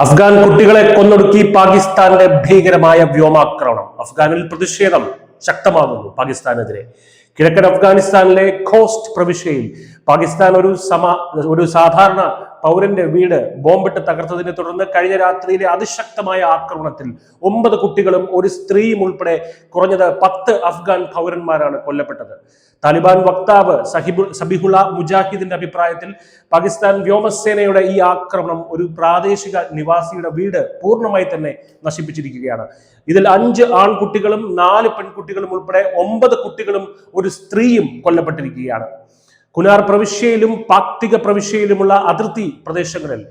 അഫ്ഗാൻ കുട്ടികളെ കൊന്നൊടുക്കി പാകിസ്ഥാന്റെ ഭീകരമായ വ്യോമാക്രമണം. അഫ്ഗാനിൽ പ്രതിഷേധം ശക്തമാകുന്നു പാകിസ്ഥാനെതിരെ. കിഴക്കൻ അഫ്ഗാനിസ്ഥാനിലെ ഖോസ്റ്റ് പ്രവിശ്യയിൽ പാകിസ്ഥാൻ ഒരു സാധാരണ പൗരന്റെ വീട് ബോംബിട്ട് തകർത്തതിനെ തുടർന്ന് കഴിഞ്ഞ രാത്രിയിലെ അതിശക്തമായ ആക്രമണത്തിൽ 9 കുട്ടികളും ഒരു സ്ത്രീയും ഉൾപ്പെടെ കുറഞ്ഞത് 10 അഫ്ഗാൻ പൗരന്മാരാണ് കൊല്ലപ്പെട്ടത്. താലിബാൻ വക്താവ് സബിഹുള്ള മുജാഹിദിന്റെ അഭിപ്രായത്തിൽ പാകിസ്ഥാൻ വ്യോമസേനയുടെ ഈ ആക്രമണം ഒരു പ്രാദേശിക നിവാസിയുടെ വീട് പൂർണ്ണമായി തന്നെ നശിപ്പിച്ചിരിക്കുകയാണ്. ഇതിൽ 5 ആൺകുട്ടികളും 4 പെൺകുട്ടികളും ഉൾപ്പെടെ 9 കുട്ടികളും ഒരു സ്ത്രീയും കൊല്ലപ്പെട്ടിരിക്കുകയാണ്. കുനാർ പ്രവിശ്യയിലും പാക്തിക പ്രവിശ്യയിലുമുള്ള അതിർത്തി പ്രദേശങ്ങളിൽ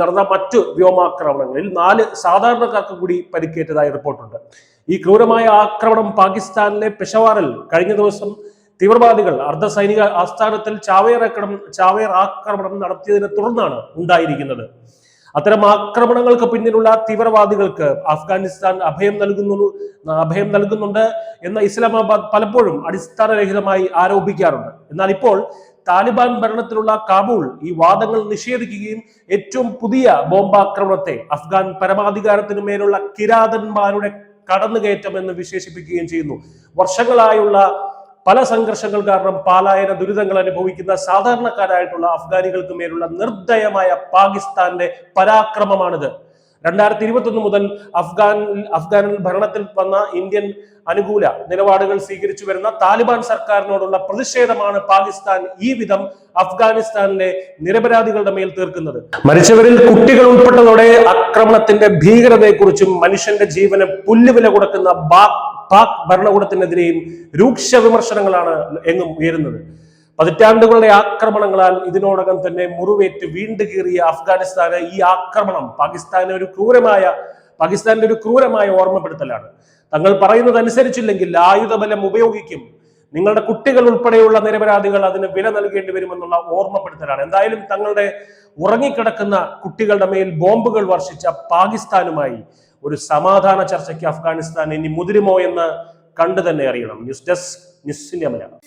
നടന്ന മറ്റു വ്യോമാക്രമണങ്ങളിൽ 4 സാധാരണക്കാർക്ക് കൂടി പരിക്കേറ്റതായി റിപ്പോർട്ടുണ്ട്. ഈ ക്രൂരമായ ആക്രമണം പാകിസ്ഥാനിലെ പെഷവാറിൽ കഴിഞ്ഞ ദിവസം തീവ്രവാദികൾ അർദ്ധസൈനിക ആസ്ഥാനത്തിൽ ചാവേർ ആക്രമണം നടത്തിയതിനെ തുടർന്നാണ് ഉണ്ടായിരിക്കുന്നത്. അത്തരം ആക്രമണങ്ങൾക്ക് പിന്നിലുള്ള തീവ്രവാദികൾക്ക് അഫ്ഗാനിസ്ഥാൻ അഭയം നൽകുന്നുണ്ട് എന്ന് ഇസ്ലാമാബാദ് പലപ്പോഴും അടിസ്ഥാനരഹിതമായി ആരോപിക്കാറുണ്ട്. എന്നാൽ ഇപ്പോൾ താലിബാൻ ഭരണത്തിലുള്ള കാബൂൾ ഈ വാദങ്ങൾ നിഷേധിക്കുകയും ഏറ്റവും പുതിയ ബോംബാക്രമണത്തെ അഫ്ഗാൻ പരമാധികാരത്തിനു മേലുള്ള കിരാതന്മാരുടെ കടന്നുകയറ്റം എന്ന് വിശേഷിപ്പിക്കുകയും ചെയ്യുന്നു. വർഷങ്ങളായുള്ള പല സംഘർഷങ്ങൾ കാരണം പാലായന ദുരിതങ്ങൾ അനുഭവിക്കുന്ന സാധാരണക്കാരായിട്ടുള്ള അഫ്ഗാനികൾക്ക് മേലുള്ള നിർദ്ദയമായ പാകിസ്ഥാന്റെ പരാക്രമമാണിത്. 2021 മുതൽ അഫ്ഗാനിൽ ഭരണത്തിൽ വന്ന ഇന്ത്യൻ അനുകൂല നിലപാടുകൾ സ്വീകരിച്ചു വരുന്ന താലിബാൻ സർക്കാരിനോടുള്ള പ്രതിഷേധമാണ് പാകിസ്ഥാൻ ഈ വിധം അഫ്ഗാനിസ്ഥാനിലെ നിരപരാധികളുടെ മേൽ തീർക്കുന്നത്. മരിച്ചവരിൽ കുട്ടികൾ ഉൾപ്പെട്ടതോടെ ആക്രമണത്തിന്റെ ഭീകരതയെക്കുറിച്ചും മനുഷ്യന്റെ ജീവന് പുല്ലുവില കൊടുക്കുന്ന പാക് ഭരണകൂടത്തിനെതിരെയും രൂക്ഷ വിമർശനങ്ങളാണ് എങ്ങും ഉയരുന്നത്. പതിറ്റാണ്ടുകളുടെ ആക്രമണങ്ങളാൽ ഇതിനോടകം തന്നെ മുറിവേറ്റ് വീണ്ടുകീറിയ അഫ്ഗാനിസ്ഥാന് ഈ ആക്രമണം പാകിസ്ഥാന്റെ ഒരു ക്രൂരമായ ഓർമ്മപ്പെടുത്തലാണ്. തങ്ങൾ പറയുന്നത് അനുസരിച്ചില്ലെങ്കിൽ ആയുധബലം ഉപയോഗിക്കും, നിങ്ങളുടെ കുട്ടികൾ ഉൾപ്പെടെയുള്ള നിരപരാധികൾ അതിന് വില നൽകേണ്ടി വരുമെന്നുള്ള ഓർമ്മപ്പെടുത്തലാണ്. എന്തായാലും തങ്ങളുടെ ഉറങ്ങിക്കിടക്കുന്ന കുട്ടികളുടെ മേൽ ബോംബുകൾ വർഷിച്ച പാകിസ്ഥാനുമായി ഒരു സമാധാന ചർച്ചയ്ക്ക് അഫ്ഗാനിസ്ഥാൻ ഇനി മുതിരുമോ എന്ന് കണ്ടു തന്നെ അറിയണം. News desk, news India Malayalam.